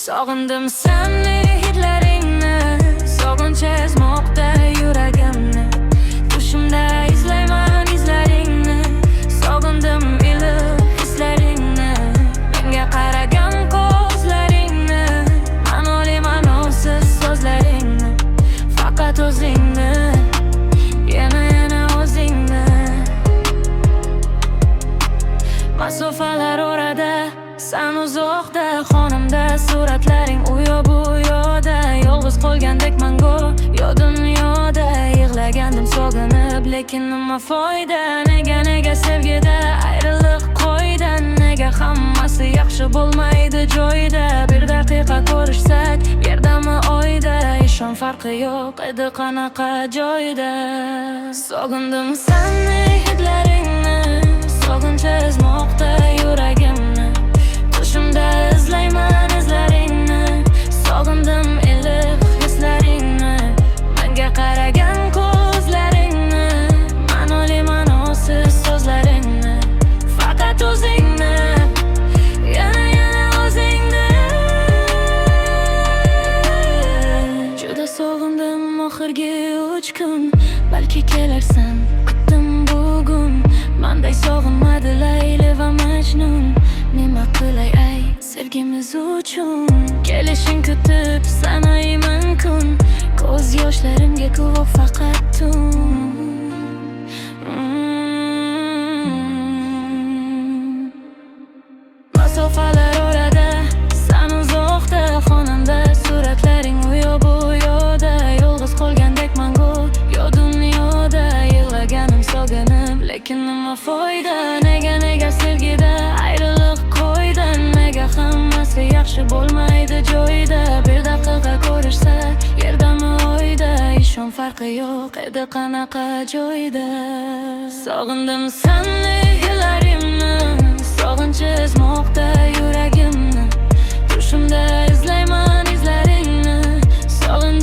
Sog'indim seni hidlaringni, sog'inch ezmoqda yuragimni. Tushimda izlayman izlaringni, sog'indim iliq hislaringni. Menga qaragan ko'zlaringni, ma'noli ma'nosiz so'zlaringni. Faqat o'zingni, yana o'zingni. Masofalar orada, sen uzoqda, xonimda suratlaring u yo bu yoqda. Yolg'iz qolgandekman go'yo dunyoda, yig'lagandim sog'inib, lekin nima foyda? Nega sevgida ayriliq qo'ydi? Nega hammasi yaxshi bo'lmaydi joyida? Bir daqiqa ko'rishsak, yerdami oyda? Ishon farqi yo'q edi qanaqa joyda. Sog'indim seni hidlaringni, sog'inch ezmoqda yuragimni. Tushimda izlayman izlaringni, sog'indim iliq hislaringni. Menga qaragan ko'zlaringni, ma'noli ma'nosiz so'zlaringni. Faqat o'zingni, yana o'zingni. Juda sog'indim oxirgi 3 kun, balki kelarsan kutdim bugun. Menday sog'inmadi Layli va Majnun. Nima qilay ay sevgimiz uchun? Kelishing kutib sanayman kun, ko'z yoshlarimga guvoh faqat tun. Masofalar orada, sen uzoqda, xonimda suratlaring u yo bu yoqda. Yolg'iz qolgandekman go'yo dunyoda, yig'laganim sog'inib, lekin nima foyda? Nega sevgida ayriliq qo'ydi? Nega hammasi yaxshi bo'lmaydi joyida? Bir daqiqa ko'rishsak, yerdami oyda? Ishon farqi yo'q edi qanaqa joyda. Sog'indim seni hidlaringni, sog'inch ezmoqda yuragimni. Tushimda izlayman izlaringni, sog'indim